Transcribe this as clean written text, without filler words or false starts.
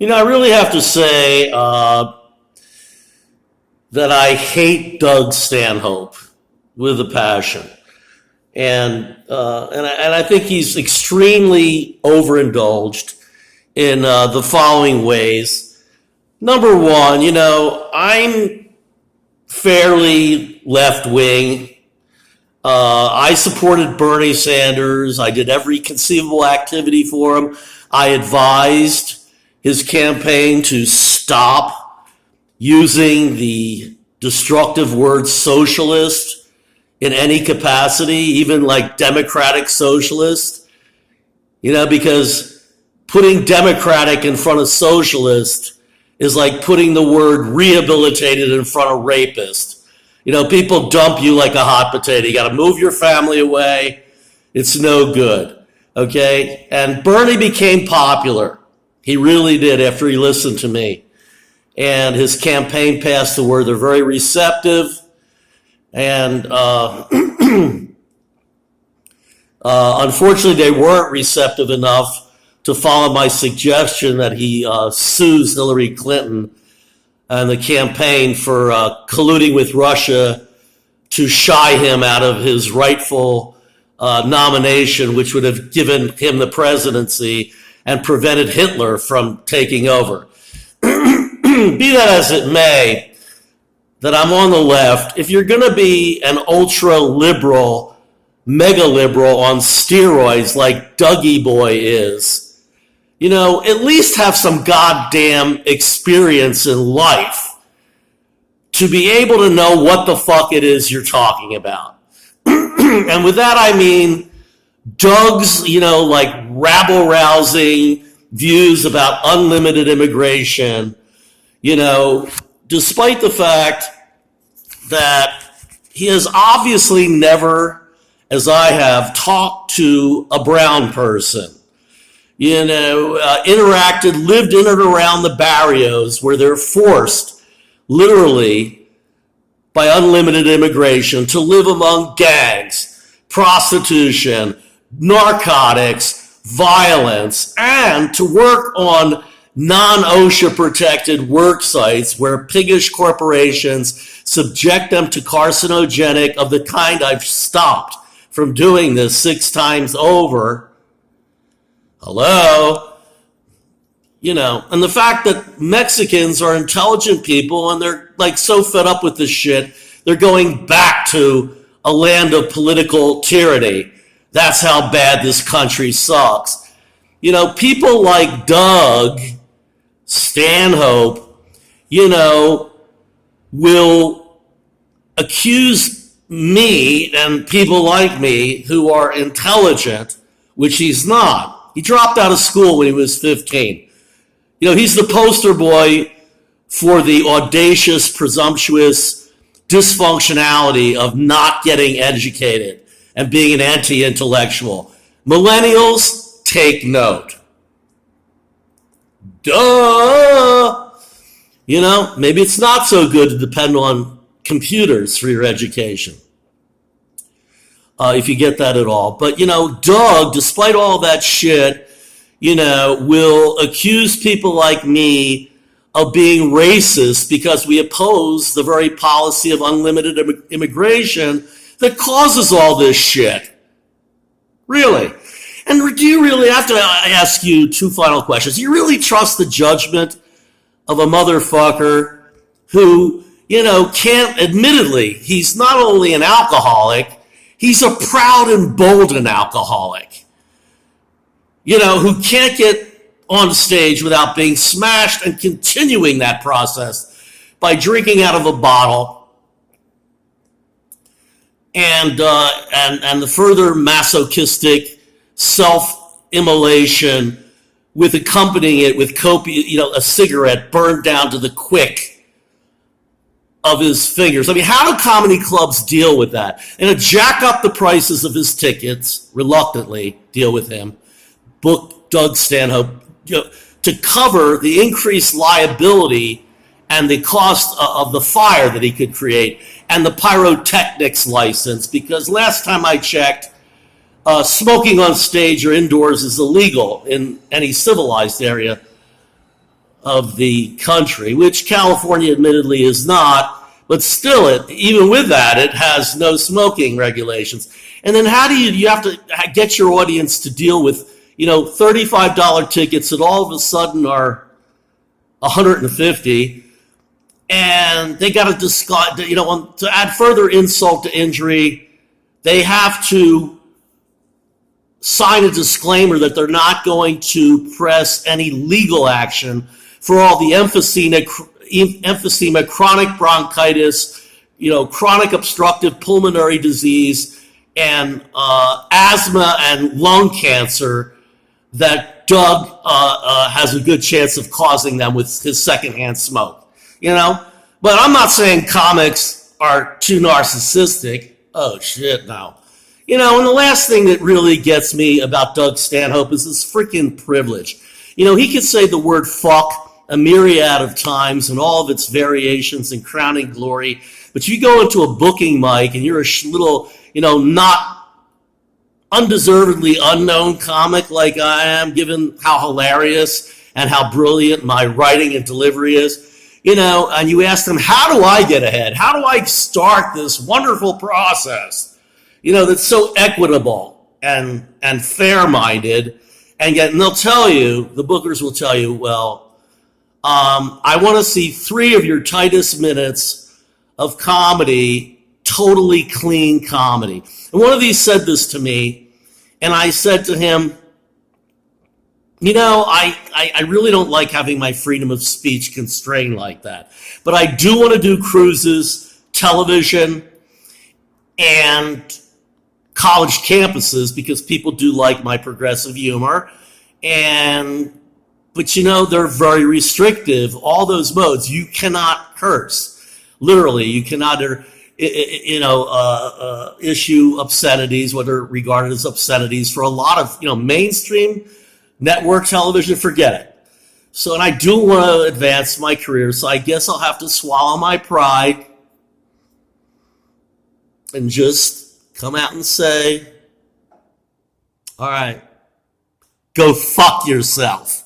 I really have to say that I hate Doug Stanhope with a passion. And I think he's extremely overindulged in the following ways. Number one, I'm fairly left-wing. I supported Bernie Sanders. I did every conceivable activity for him. I advised his campaign to stop using the destructive word socialist in any capacity, even like democratic socialist, because putting democratic in front of socialist is like putting the word rehabilitated in front of rapist. People dump you like a hot potato. You got to move your family away. It's no good. Okay? And Bernie became popular. He really did after he listened to me. And his campaign passed the word. They're very receptive. And unfortunately, they weren't receptive enough to follow my suggestion that he sues Hillary Clinton and the campaign for colluding with Russia to shy him out of his rightful nomination, which would have given him the presidency and prevented Hitler from taking over. Be that as it may, that I'm on the left. If you're going to be an ultra-liberal, mega-liberal on steroids like Dougie Boy is, at least have some goddamn experience in life to be able to know what the fuck it is you're talking about. And with that, I mean Doug's, rabble-rousing views about unlimited immigration, despite the fact that he has obviously never, as I have, talked to a brown person, interacted, lived in and around the barrios where they're forced, literally, by unlimited immigration to live among gangs, prostitution, narcotics, violence, and to work on non-OSHA protected work sites where piggish corporations subject them to carcinogenic of the kind I've stopped from doing this 6 times over. Hello? And the fact that Mexicans are intelligent people and they're so fed up with this shit, they're going back to a land of political tyranny. That's how bad this country sucks. People like Doug Stanhope, will accuse me and people like me who are intelligent, which he's not. He dropped out of school when he was 15. He's the poster boy for the audacious, presumptuous dysfunctionality of not getting educated and being an anti-intellectual. Millennials, take note. Duh! Maybe it's not so good to depend on computers for your education, if you get that at all. But, Doug, despite all that shit, will accuse people like me of being racist because we oppose the very policy of unlimited immigration that causes all this shit. Really? And do you really, I have to ask you 2 final questions. Do you really trust the judgment of a motherfucker who, can't, admittedly, he's not only an alcoholic, he's a proud and emboldened alcoholic, who can't get on stage without being smashed and continuing that process by drinking out of a bottle and the further masochistic self-immolation with accompanying it with a cigarette burned down to the quick of his fingers. I mean, how do comedy clubs deal with that? And jack up the prices of his tickets, reluctantly deal with him, book Doug Stanhope, to cover the increased liability and the cost of the fire that he could create and the pyrotechnics license, because last time I checked, smoking on stage or indoors is illegal in any civilized area of the country, which California admittedly is not, but still, even with that, it has no smoking regulations. And then how do you have to get your audience to deal with, $35 tickets that all of a sudden are 150, and they got to discuss, to add further insult to injury, they have to sign a disclaimer that they're not going to press any legal action for all the emphysema, chronic bronchitis, chronic obstructive pulmonary disease, and asthma and lung cancer that Doug has a good chance of causing them with his secondhand smoke. But I'm not saying comics are too narcissistic. Oh, shit, no. And the last thing that really gets me about Doug Stanhope is his freaking privilege. He could say the word fuck a myriad of times and all of its variations and crowning glory, but you go into a booking mic and you're a little, not undeservedly unknown comic like I am, given how hilarious and how brilliant my writing and delivery is. And you ask them, how do I get ahead? How do I start this wonderful process, that's so equitable and fair-minded? And yet, and they'll tell you, the bookers will tell you, well, I want to see 3 of your tightest minutes of comedy, totally clean comedy. And one of these said this to me, and I said to him, I really don't like having my freedom of speech constrained like that. But I do want to do cruises, television, and college campuses because people do like my progressive humor. But they're very restrictive, all those modes. You cannot curse. Literally, you cannot, issue obscenities, what are regarded as obscenities for a lot of, mainstream network television, forget it. So, and I do want to advance my career, so I guess I'll have to swallow my pride and just come out and say, all right, go fuck yourself.